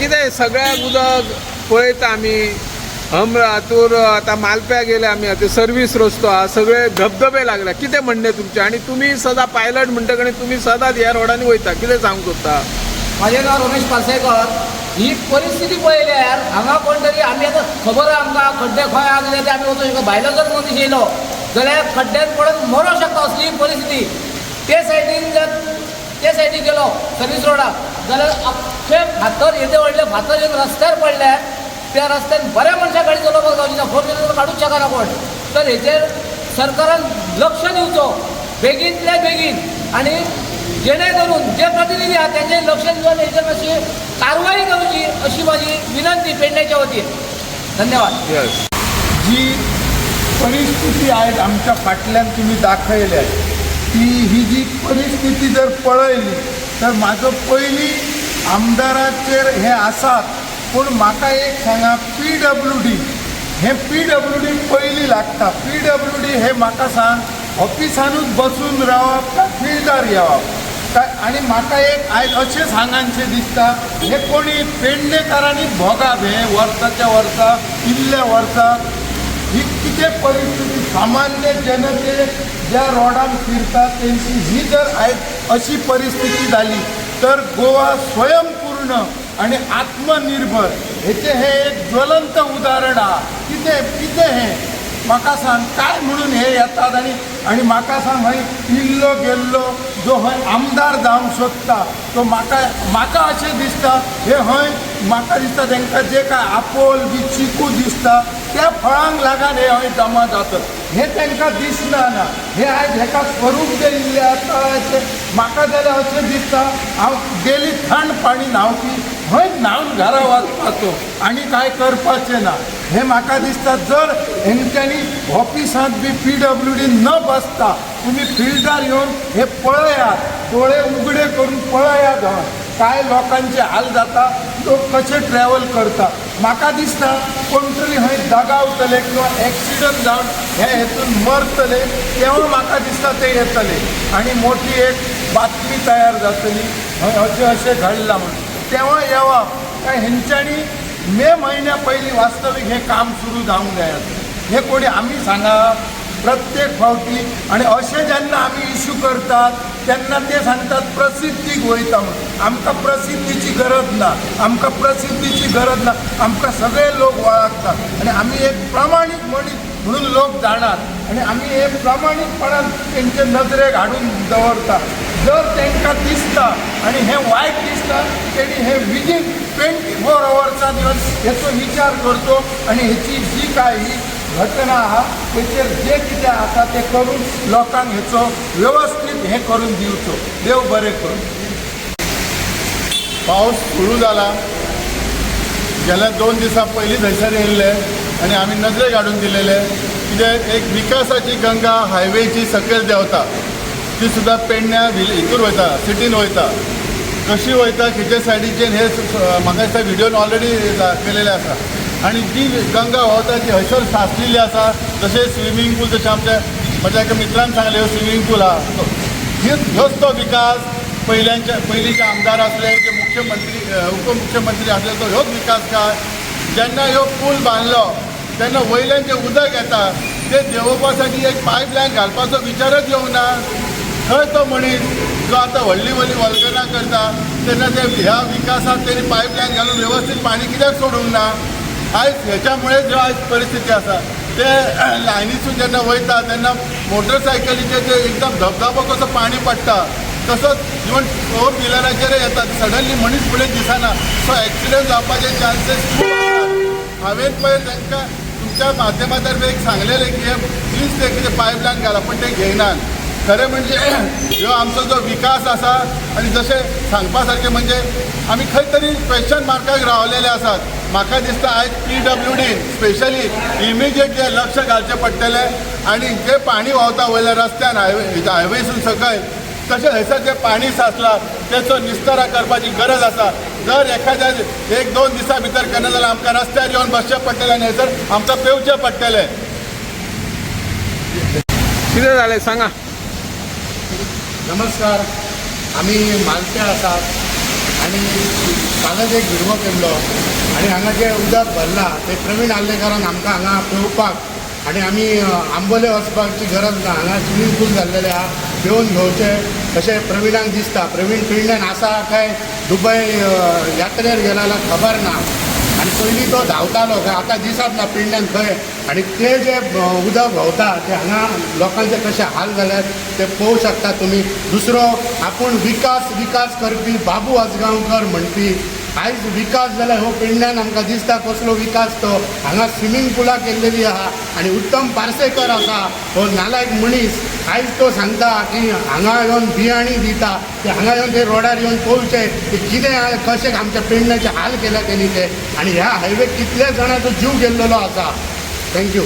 कितें सगळ्याक उदक पळयता आमी हातूर आतां मालप्या गेले आमी आतां सर्वीस रस्तो आहा सगळे धबधबे लागल्या कितें म्हणणें तुमचें आनी तुमी सदां पायलट म्हणटकच तुमी सदांच ह्या रोडांनी वयता कितें सांगूंक सोदता? म्हाजें नांव रमेश पार्सेकर. ही परिस्थिती पळयल्यार हांगा कोण तरी आमी आतां खबर आहा आमकां खड्डे खंय आहा कितें ते आमी वचून भायलो जर मनीस येयलो जाल्यार खड्ड्यात पडून मरूंक शकता असली परिस्थिती. ते सायडीन गेलो सर्वीस रोडाक जाल्यार अख्खे फातर येदे व्हडले फातर येवन रस्त्यार पडल्यार त्या रस्त्यान बऱ्या मनशाक गाडी चलोवपाक जावची ना, 4 व्हिलर काडूच शकना कोण. तर हेचेर सरकारान लक्ष दिवचो बेगींतल्या बेगीन आनी जेणे करून जे प्रतिनिधी आहात त्यांचे लक्ष दिवन हेचेर मातशी कारवाई करची अशी माझी विनंती पेडण्याच्या वतीन. धन्यवाद. जी परिस्थिती आहे आमच्या फाटल्यान तुम्ही दाखयल्या ही जी परिस्थिती जर पळयली तर माझं पहिली आमदाराचेर हे आसात. पूण म्हाका एक सांगा PWD हे PWD पयली लागता. PWD हे म्हाका सांग ऑफिसानूच बसून रावप काय फिल्डार येवप काय? आनी म्हाका एक आयज अशें सांगांचें दिसता हे कोणी पेडणेकारांनी भोगाप हे वर्साच्या वर्सा इल्ल्या वर्सा ही कितें परिस्थिती सामान्य जनते ज्या रोडान फिरतात तेंची ही जर आयज अशी परिस्थिती जाली तर गोवा स्वयंपूर्ण आणि आत्मनिर्भर हेचे हे एक ज्वलंत उदाहरण आहा. कितें हे म्हाका सांग काय म्हणून हे येतात आनी म्हाका सांग हय इल्लो गेल्लो जो हय आमदार जावंक सोदता तो म्हाका अशें दिसता हे हय म्हाका दिसता तांकां जे काय आपोल बी चिकू दिसता त्या फळांक लागून हे हय जमा जातात हे तांकां दिसना ना. हे आयज हेका स्वरूप जे इल्लें आसा म्हाका जाल्यार अशें दिसता हांव डेली थंड पाणी न्हांवपी हय न्हांवन घरा वचपाचो आनी कांय करपाचें ना. हे म्हाका दिसता जर हेंच्यांनी ऑफिसांत बी PWD न बसता तुम्ही फिल्डार येवन हे पळयात दोळे उगडे करून पळयात हय काय लोकांचे हाल जाता लोक कशे ट्रॅव्हल करता. म्हाका दिसता कोण तरी हय दगावतले किंवा एक्सिडंट जावन हे हेतून मरतले तेव्हा म्हाका दिसता ते येतले आनी मोठी एक बातमी तयार जातली हय अशें घडलां म्हणून तेव्हा येवप काय हेंच्यांनी मे महिन्या पयलीं वास्तवीक हे काम सुरू जावंक जाय. हे कोणी आमी सांगा प्रत्येक फावटी आणि असे जेन्ना आमी इश्यू करतात तेन्ना ते सांगतात प्रसिद्धीक वयता म्हणून. आमकां प्रसिद्धीची गरज ना, आमकां प्रसिद्धीची गरज ना. आमकां सगळे लोक वळखतात आणि आमी एक प्रामाणीक मनीस म्हणून लोक जाणात आणि आमी हे प्रामाणीकपणान तेंचे नजरेक हाडून दवरता. जर तांकां दिसता आणि हे वायट दिसता तेणी हे विदीन 24 अवर्सांत येवन हेचो विचार करचो आणि हेची जी काय ही घटना आहा तेचेर जे कितें आसा ते करून लोकांक हेचो व्यवस्थीत हे करून दिवचो. देव बरें करूं. पावस सुरू जाला गेल्या 2 दिसां पयलीं थंयसर येयल्ले आनी आमी नजरेक हाडून दिलेले कित्याक एक विकासाची गंगा हायवेची सकयल देंवता ती सुद्दां पेडण्या हितूर वयता सिटीन वयता. कशी वयता खंयचे सायडीच्यान हे म्हाका दिसता व्हिडियोन ऑलरेडी केलेले आसा आनी जी गंगा व्हांवता ती हयसर साचलेली आसा. जशें स्विमींग पूल जशें म्हज्या एका मित्रान सांगलें ह्यो स्विमींग पूल आहा ह्योच तो विकास पयलींचे आमदार आसले जे मुख्यमंत्री उपमुख्यमंत्री आसले तो ह्योच विकास काय. जेन्ना ह्यो पूल बांदलो तेन्ना वयल्यान जें उदक येता तें देंवोवपा साठी एक पायपलायन घालपाचो विचारच येवंक ना. खंय तो मनीस जो आतां व्हडली वल्गना करता तेन्ना ते ह्या विकासात तेणी पायपलायन घालून वेवस्थीत पाणी कित्याक सोडूंक ना. आयज हेच्यामुळे ज्यो आयज परिस्थिती आसा ते लायनीसून जेन्ना वयता तेन्ना मोटरसायकलीचेर जे एकदम धबधबो कसो पाणी पडटा तसोच इवन 4 व्हिलराचेर येता सडनली मनीस फुडें दिसना सो एक्सिडंट जावपाचे चान्सेस खूब आसात. हांवें पयर तांकां तुमच्या माध्यमांतर्फे एक सांगलेलें की प्लीज ते कितें पायपलायन घाला पूण ते घेयनात. खरें म्हणजे ह्यो आमचो जो विकास आसा आनी जशें सांगपा सारकें म्हणजे आमी खंय तरी क्वेश्चन मार्काक रावलेले आसात. म्हाका दिसता आयज PWD स्पेशली इमिजिएटली लक्ष घालचें पडटलें आनी जें पाणी व्हांवता वयल्या रस्त्यान हायवेसून सकयल तशें थंयसर जें पाणी साचलां तेचो निस्तारा करपाची गरज आसा. जर एखाद्या 1-2 दिसां भितर केन्ना जाल्यार आमकां रस्त्यार येवन बसचें पडटलें आनी हयसर आमकां पेंवचें पडटलें. कितें जालें सांगा. नमस्कार. आम्ही मालप्या आसात आणि कालच एक विडवो केल्लो आनी हांगा जे उदक भरला ते प्रवीण आल्लेकरान आमकां हांगा पेंवपाक आनी आमी आंबोले वचपाची गरज ना, हांगा स्विमींग पूल जाल्लेले आहा, पेंवन घेवचें अशें प्रवीणाक दिसता. प्रवीण फिनलँड आसा काय दुबय यात्रेर गेला जाल्यार खबर ना. आनी पयलीं तो धांवतालो काय आतां दिसत ना फिनलँड खंय. आनी ते जे उदक व्हांवता ते हांगा लोकांचे कशे हाल जाल्यात ते पळोवं शकता तुमी. दुसरो आपूण विकास विकास करपी बाबू आजगांवकर म्हणपी आयज विकास जाल्यार हो पेडण्यान आमकां दिसता कसलो विकास तो. हांगा स्विमींग पुलां केल्लेली आहा आनी उत्तम पार्सेकर आसा हो नालायक मनीस. आयज तो सांगता की हांगा येवन बियाणी दिता, ते हांगा येवन ते रोडार येवन पळोवचें की कितें कशें आमच्या पेडण्याचे हाल केल्या तेणी ते. आनी ह्या हायवेक कितले जाणांचो जीव गेल्लेलो आसा. थँक्यू.